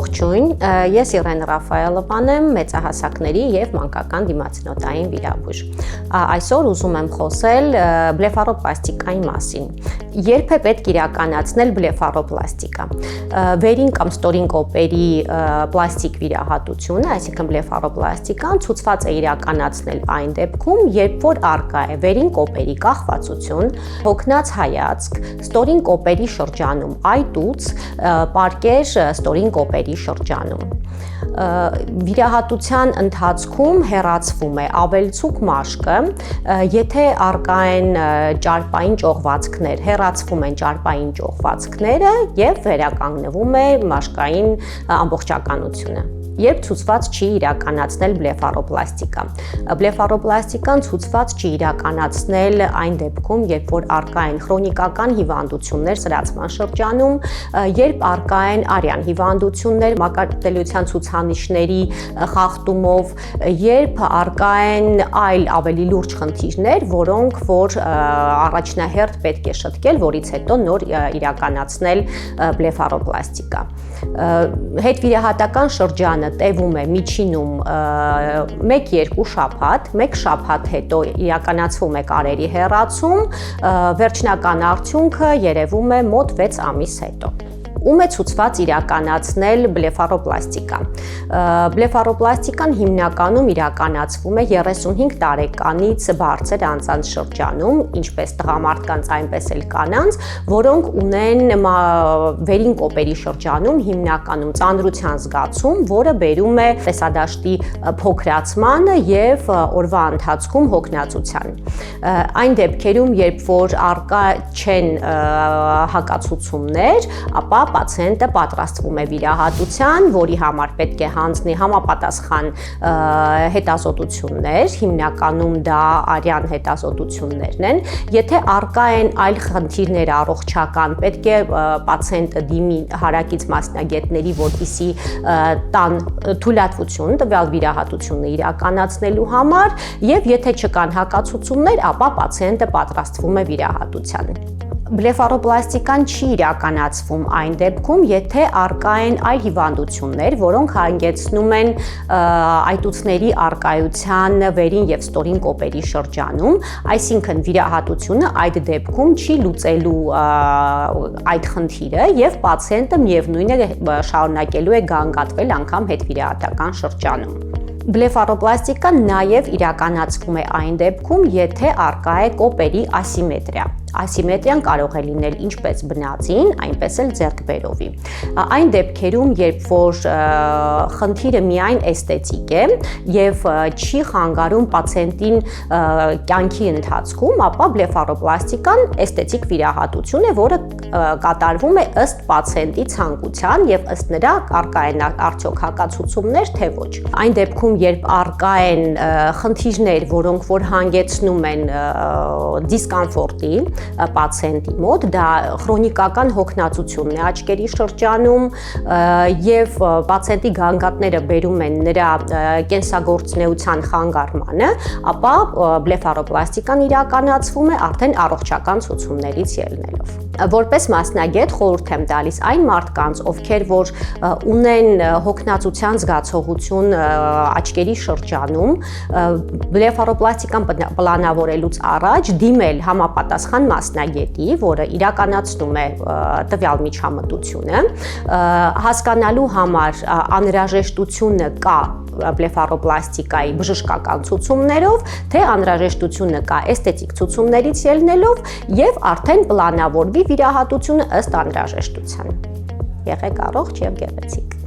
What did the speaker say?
Ողջույն, ես Իրեն Ռաֆայելովան եմ, մեծահասակների և մանկական դիմացինոտային վիրաբույժ։ Այսօր ուզում եմ խոսել բլեֆարոպլաստիկայի մասին։ Երբ է պետք իրականացնել բլեֆարոպլաստիկա։ Վերին կամ ստորին կոպերի պլաստիկ վիրահատությունը, այսինքն բլեֆարոպլաստիկան ցուցված է իրականացնել այն դեպքում, երբ որ առկա է վերին կոպերի կախվածություն, հոգնած հայացք, ստորին կոպերի շրջանում այտուց, պարկեր ստորին կոպերի շրջանում։ Վիրահատության ընթացքում հեռացվում է ավելցուկ մաշկը, եթե առկա են ճարպային ճողվածքներ, հեռացվում են ճարպային ճողվածքները և վերականգնվում է մաշկային ամբողջականությունը։ Երբ ցուցված չի իրականացնել բլեֆարոպլաստիկա։ Բլեֆարոպլաստիկան ցուցված չի իրականացնել այն դեպքում, երբ որ առկա են քրոնիկական հիվանդություններ սրացման շրջանում, երբ առկա են արյան հիվանդություններ, մակարդելիության ցուցանիշների խախտումով, երբ առկա են այլ ավելի լուրջ խնդիրներ, որոնք որ առաջնահերթ պետք է շտկել, որից հետո նոր իրականացնել բլեֆարոպլաստիկա։ Հետվիրահատական շրջանը տևում է միջինում 1-2 շաբաթ, 1 շաբաթ հետո իրականացվում է կարերի հեռացում, վերջնական արդյունքը երևում է մոտ 6 ամիս հետո։ Ում է ցուցված իրականացնել բլեֆարոպլաստիկա։ Բլեֆարոպլաստիկան հիմնականում իրականացվում է 35 տարեկանից բարձր անձանց շրջանում, ինչպես տղամարդկանց, այնպես էլ կանանց, որոնք ունեն վերին կոպերի շրջանում հիմնականում ծանրության զգացում, որը բերում է տեսադաշտի փոքրացմանը և օրվա ընթացքում հոգնածության։ Այն դեպքերում, երբ որ առկա չեն հակացուցումներ, ապա պացիենտը պատրաստվում է վիրահատության, որի համար պետք է հանձնի համապատասխան հետազոտություններ, հիմնականում դա արյան հետազոտություններն են։ Եթե առկա են այլ խնդիրներ առողջական, պետք է պացիենտը դիմի հարակից մասնագետների, որպեսզի տան թույլատվություն տվյալ վիրահատությունը իրականացնելու համար, եւ եթե չկան հակացուցումներ, ապա պացիենտը պատրաստվում է վիրահատության։ Բլեֆարոպլաստիկան չի իրականացվում այն դեպքում, եթե առկա են այլ հիվանդություններ, որոնք հանգեցնում են այտուցների առկայության վերին և ստորին կոպերի շրջանում, այսինքն վիրահատությունը այդ դեպքում չի լուծելու այդ խնդիրը և պացիենտը միևնույն է շարունակելու է գանգատվել անգամ հետվիրահատական շրջանում։ Բլեֆարոպլաստիկան նաև իրականացվում է այն դեպքում, եթե առկա է կոպերի ասիմետրիա։ Ասիմետրիան կարող է լինել ինչպես բնածին, այնպես էլ ձեռքբերովի։ Այն դեպքերում, երբ որ խնդիրը միայն էսթետիկ է և չի խանգարում պացիենտին կյանքի ընթացքում, ապա բլեֆարոպլաստիկան էսթետիկ վիրահատություն է, որը կատարվում է ըստ պացիենտի ցանկության և ըստ նրա առկա են արդյոք հակացուցումներ, թե ոչ։ Այն դեպքում, երբ առկա են խնդիրներ, որոնք որ հանգեցնում են դիսկոմֆորտի պացիենտի մոտ, դա քրոնիկական հոգնածությունն է աչքերի շրջանում և պացիենտի գանգատները բերում են նրա կենսագործունեության խանգարմանը, ապա բլեֆարոպլաստիկան իրականացվում է արդեն առողջական ցուցումներից ելնելով։ Որպես մասնագետ խորհուրդ եմ տալիս այն մարդկանց, ովքեր որ ունեն հոգնածության զգացողություն աչքերի շրջանում, բլեֆարոպլաստիկան պլանավորելուց առաջ դիմել համապատասխան մասնագետի, որը իրականացնում է տվյալ միջամտությունը, հասկանալու համար անհրաժեշտությունը կա բլեֆարոպլաստիկայի բժշկական ցուցումներով, թե անհրաժեշտությունը կա էսթետիկ ցուցումներից ելնելով և արդեն պլանավորվի վիրահատությունը ըստ անհրաժեշտության։ Եղեք առողջ և գեղեցիկ։